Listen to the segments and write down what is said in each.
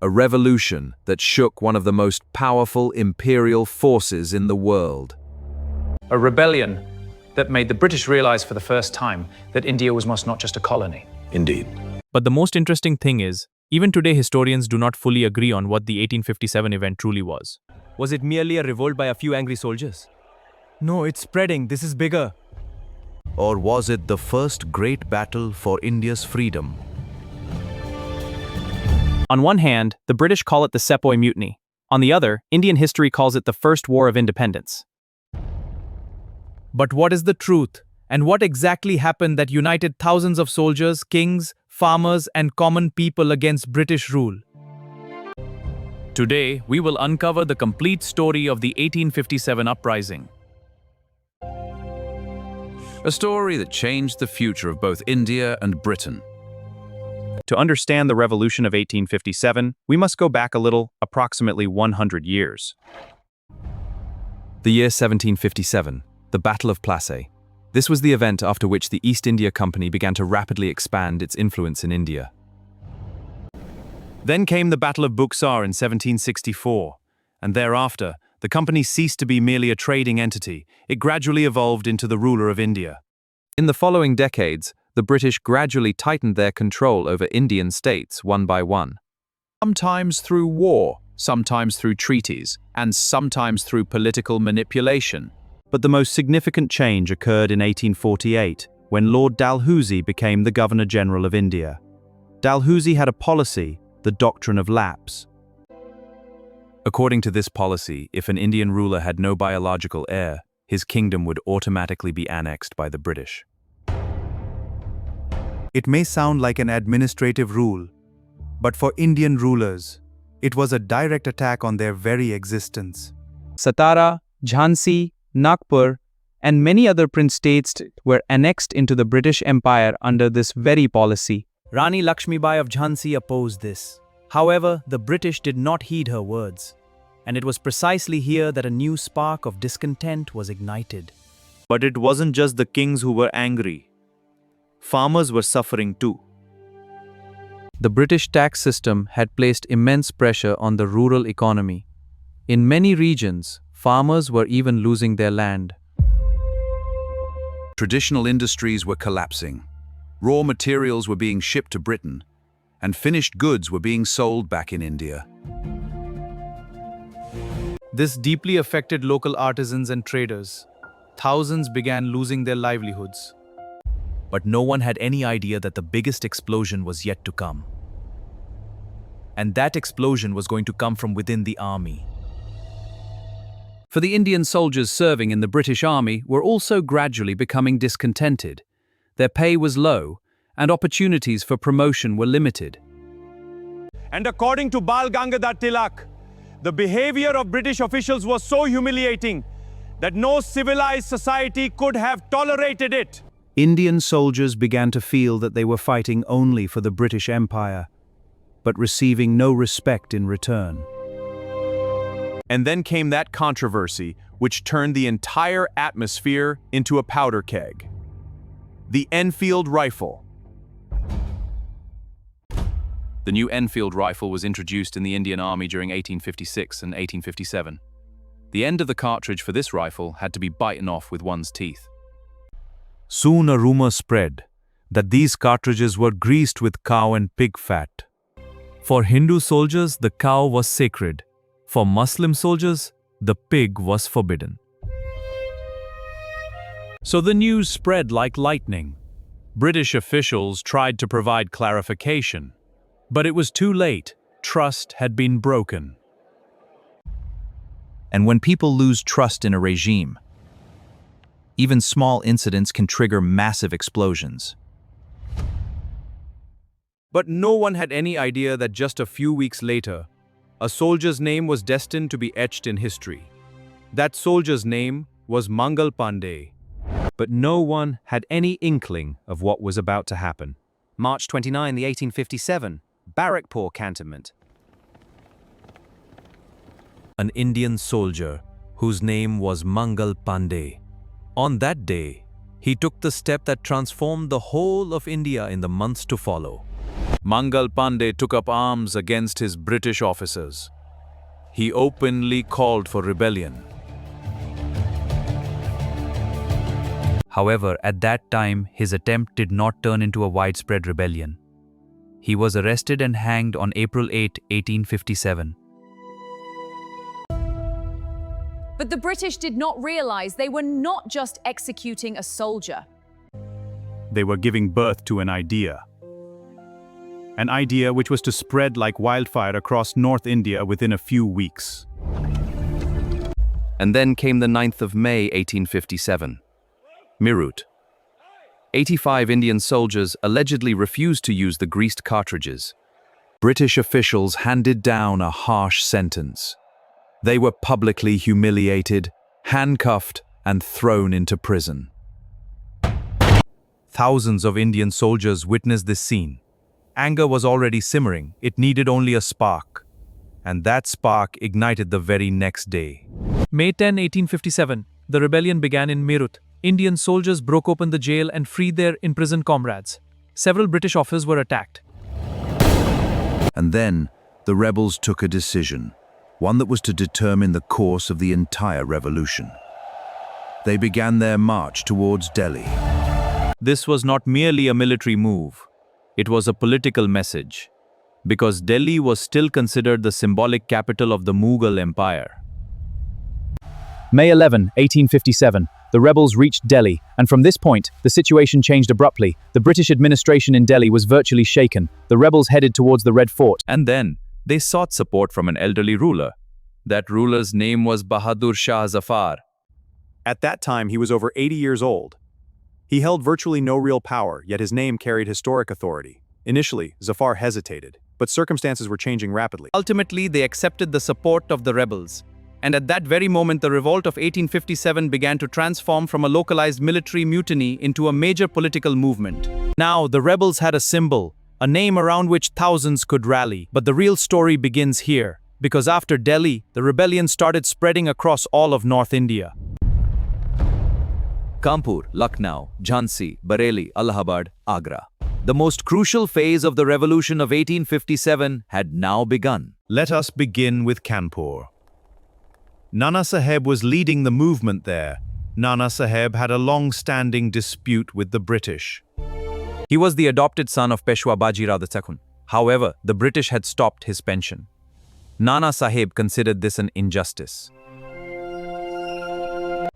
A revolution that shook one of the most powerful imperial forces in the world. A rebellion that made the British realize for the first time that India was not just a colony. Indeed. But the most interesting thing is, even today historians do not fully agree on what the 1857 event truly was. Was it merely a revolt by a few angry soldiers? No, it's spreading. This is bigger. Or was it the first great battle for India's freedom? On one hand, the British call it the Sepoy Mutiny. On the other, Indian history calls it the First War of Independence. But what is the truth? And what exactly happened that united thousands of soldiers, kings, farmers, and common people against British rule? Today, we will uncover the complete story of the 1857 uprising. A story that changed the future of both India and Britain. To understand the revolution of 1857, we must go back a little, approximately 100 years. The year 1757, the Battle of Plassey. This was the event after which the East India Company began to rapidly expand its influence in India. Then came the Battle of Buxar in 1764, and thereafter, the company ceased to be merely a trading entity. It gradually evolved into the ruler of India. In the following decades, the British gradually tightened their control over Indian states one by one. Sometimes through war, sometimes through treaties, and sometimes through political manipulation. But the most significant change occurred in 1848, when Lord Dalhousie became the Governor-General of India. Dalhousie had a policy, the doctrine of lapse. According to this policy, if an Indian ruler had no biological heir, his kingdom would automatically be annexed by the British. It may sound like an administrative rule, but for Indian rulers, it was a direct attack on their very existence. Satara, Jhansi, Nagpur, and many other prince states were annexed into the British Empire under this very policy. Rani Lakshmibai of Jhansi opposed this. However, the British did not heed her words, and it was precisely here that a new spark of discontent was ignited. But it wasn't just the kings who were angry. Farmers were suffering too. The British tax system had placed immense pressure on the rural economy. In many regions, farmers were even losing their land. Traditional industries were collapsing. Raw materials were being shipped to Britain, and finished goods were being sold back in India. This deeply affected local artisans and traders. Thousands began losing their livelihoods. But no one had any idea that the biggest explosion was yet to come. And that explosion was going to come from within the army. For the Indian soldiers serving in the British Army were also gradually becoming discontented. Their pay was low, and opportunities for promotion were limited. And according to Bal Gangadhar Tilak, the behavior of British officials was so humiliating that no civilized society could have tolerated it. Indian soldiers began to feel that they were fighting only for the British Empire, but receiving no respect in return. And then came that controversy which turned the entire atmosphere into a powder keg. The Enfield rifle. The new Enfield rifle was introduced in the Indian Army during 1856 and 1857. The end of the cartridge for this rifle had to be bitten off with one's teeth. Soon a rumor spread that these cartridges were greased with cow and pig fat. For Hindu soldiers, the cow was sacred. For Muslim soldiers, the pig was forbidden. So the news spread like lightning. British officials tried to provide clarification, but it was too late. Trust had been broken. And when people lose trust in a regime, even small incidents can trigger massive explosions. But no one had any idea that just a few weeks later, a soldier's name was destined to be etched in history. That soldier's name was Mangal Pandey. But no one had any inkling of what was about to happen. March 29, 1857, Barrackpore Cantonment. An Indian soldier whose name was Mangal Pandey. On that day, he took the step that transformed the whole of India in the months to follow. Mangal Pandey took up arms against his British officers. He openly called for rebellion. However, at that time, his attempt did not turn into a widespread rebellion. He was arrested and hanged on April 8, 1857. But the British did not realize they were not just executing a soldier. They were giving birth to an idea. An idea which was to spread like wildfire across North India within a few weeks. And then came the 9th of May, 1857. Meerut. 85 Indian soldiers allegedly refused to use the greased cartridges. British officials handed down a harsh sentence. They were publicly humiliated, handcuffed, and thrown into prison. Thousands of Indian soldiers witnessed this scene. Anger was already simmering, it needed only a spark. And that spark ignited the very next day. May 10, 1857, the rebellion began in Meerut. Indian soldiers broke open the jail and freed their imprisoned comrades. Several British officers were attacked. And then, the rebels took a decision, one that was to determine the course of the entire revolution. They began their march towards Delhi. This was not merely a military move. It was a political message, because Delhi was still considered the symbolic capital of the Mughal Empire. May 11, 1857, the rebels reached Delhi, and from this point, the situation changed abruptly. The British administration in Delhi was virtually shaken. The rebels headed towards the Red Fort. And then, they sought support from an elderly ruler. That ruler's name was Bahadur Shah Zafar. At that time, he was over 80 years old. He held virtually no real power, yet his name carried historic authority. Initially, Zafar hesitated, but circumstances were changing rapidly. Ultimately, they accepted the support of the rebels. And at that very moment, the revolt of 1857 began to transform from a localized military mutiny into a major political movement. Now, the rebels had a symbol, a name around which thousands could rally. But the real story begins here, because after Delhi, the rebellion started spreading across all of North India. Kanpur, Lucknow, Jhansi, Bareilly, Allahabad, Agra. The most crucial phase of the revolution of 1857 had now begun. Let us begin with Kanpur. Nana Sahib was leading the movement there. Nana Sahib had a long-standing dispute with the British. He was the adopted son of Peshwa Bajirao II. However, the British had stopped his pension. Nana Sahib considered this an injustice.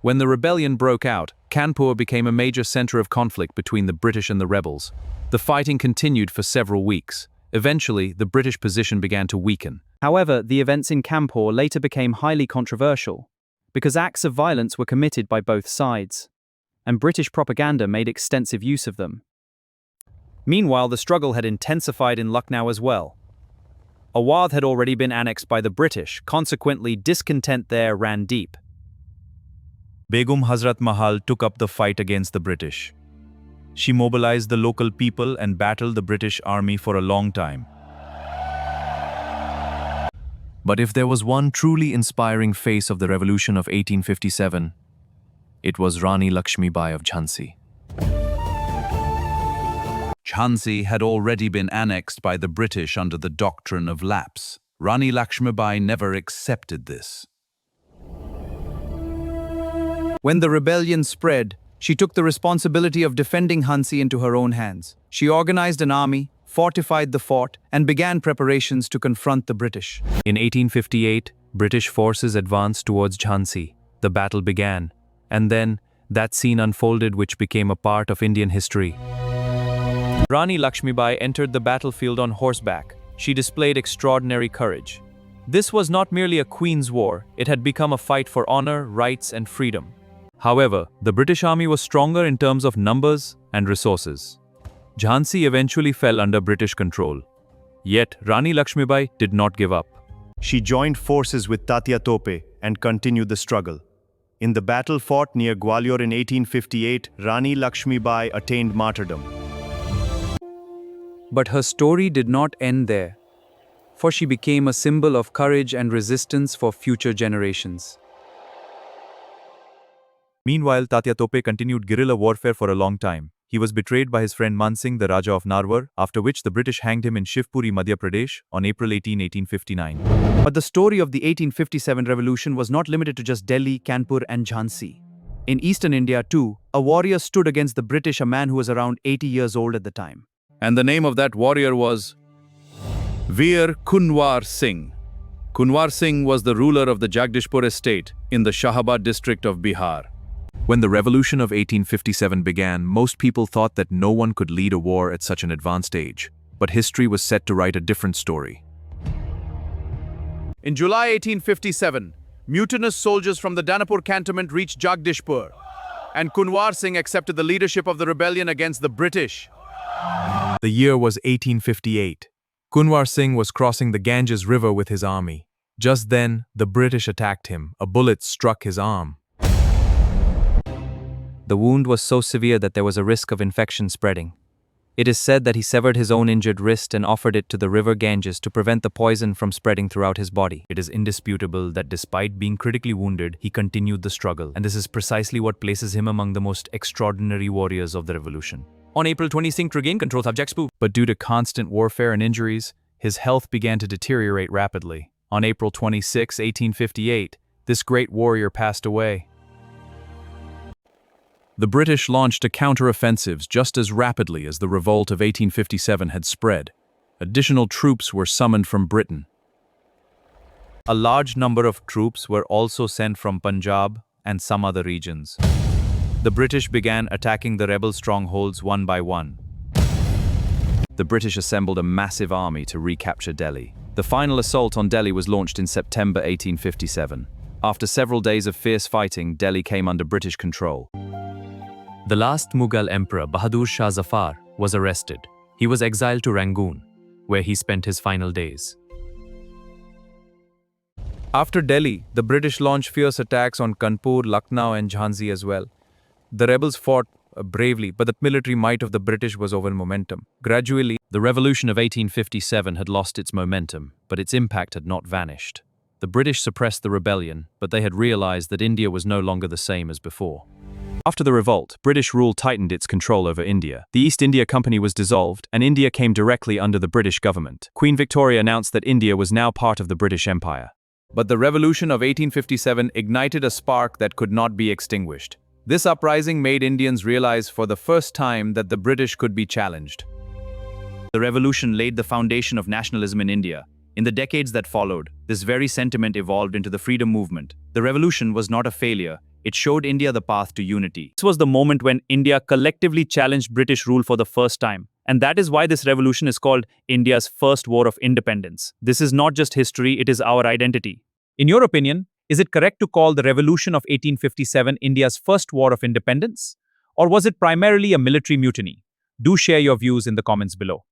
When the rebellion broke out, Kanpur became a major center of conflict between the British and the rebels. The fighting continued for several weeks. Eventually, the British position began to weaken. However, the events in Kanpur later became highly controversial, because acts of violence were committed by both sides, and British propaganda made extensive use of them. Meanwhile, the struggle had intensified in Lucknow as well. Awadh had already been annexed by the British, consequently discontent there ran deep. Begum Hazrat Mahal took up the fight against the British. She mobilized the local people and battled the British army for a long time. But if there was one truly inspiring face of the revolution of 1857, it was Rani Lakshmibai of Jhansi. Jhansi had already been annexed by the British under the doctrine of lapse. Rani Lakshmibai never accepted this. When the rebellion spread, she took the responsibility of defending Jhansi into her own hands. She organized an army, fortified the fort, and began preparations to confront the British. In 1858, British forces advanced towards Jhansi. The battle began, and then that scene unfolded which became a part of Indian history. Rani Lakshmibai entered the battlefield on horseback. She displayed extraordinary courage. This was not merely a queen's war, it had become a fight for honor, rights, and freedom. However, the British army was stronger in terms of numbers and resources. Jhansi eventually fell under British control. Yet, Rani Lakshmibai did not give up. She joined forces with Tatya Tope and continued the struggle. In the battle fought near Gwalior in 1858, Rani Lakshmibai attained martyrdom. But her story did not end there, for she became a symbol of courage and resistance for future generations. Meanwhile, Tatya Tope continued guerrilla warfare for a long time. He was betrayed by his friend Man Singh, the Raja of Narwar, after which the British hanged him in Shivpuri, Madhya Pradesh on April 18, 1859. But the story of the 1857 revolution was not limited to just Delhi, Kanpur and Jhansi. In eastern India too, a warrior stood against the British, a man who was around 80 years old at the time. And the name of that warrior was Veer Kunwar Singh. Kunwar Singh was the ruler of the Jagdishpur estate in the Shahabad district of Bihar. When the revolution of 1857 began, most people thought that no one could lead a war at such an advanced age. But history was set to write a different story. In July 1857, mutinous soldiers from the Danapur cantonment reached Jagdishpur, and Kunwar Singh accepted the leadership of the rebellion against the British. The year was 1858. Kunwar Singh was crossing the Ganges River with his army. Just then, the British attacked him. A bullet struck his arm. The wound was so severe that there was a risk of infection spreading. It is said that he severed his own injured wrist and offered it to the river Ganges to prevent the poison from spreading throughout his body. It is indisputable that despite being critically wounded, he continued the struggle, and this is precisely what places him among the most extraordinary warriors of the revolution. On April 20, Singh regained control of Jagdishpur. But due to constant warfare and injuries, his health began to deteriorate rapidly. On April 26, 1858, this great warrior passed away. The British launched a counter-offensive just as rapidly as the revolt of 1857 had spread. Additional troops were summoned from Britain. A large number of troops were also sent from Punjab and some other regions. The British began attacking the rebel strongholds one by one. The British assembled a massive army to recapture Delhi. The final assault on Delhi was launched in September 1857. After several days of fierce fighting, Delhi came under British control. The last Mughal emperor, Bahadur Shah Zafar, was arrested. He was exiled to Rangoon, where he spent his final days. After Delhi, the British launched fierce attacks on Kanpur, Lucknow and Jhansi as well. The rebels fought bravely, but the military might of the British was over momentum. Gradually, The revolution of 1857 had lost its momentum, but its impact had not vanished. The British suppressed the rebellion, but they had realized that India was no longer the same as before. After the revolt, British rule tightened its control over India. The East India Company was dissolved, and India came directly under the British government. Queen Victoria announced that India was now part of the British Empire. But the revolution of 1857 ignited a spark that could not be extinguished. This uprising made Indians realize for the first time that the British could be challenged. the revolution laid the foundation of nationalism in India. In the decades that followed, this very sentiment evolved into the freedom movement. The revolution was not a failure. It showed India the path to unity. This was the moment when India collectively challenged British rule for the first time. And that is why this revolution is called India's first war of independence. This is not just history, it is our identity. In your opinion, is it correct to call the revolution of 1857 India's first war of independence? Or was it primarily a military mutiny? Do share your views in the comments below.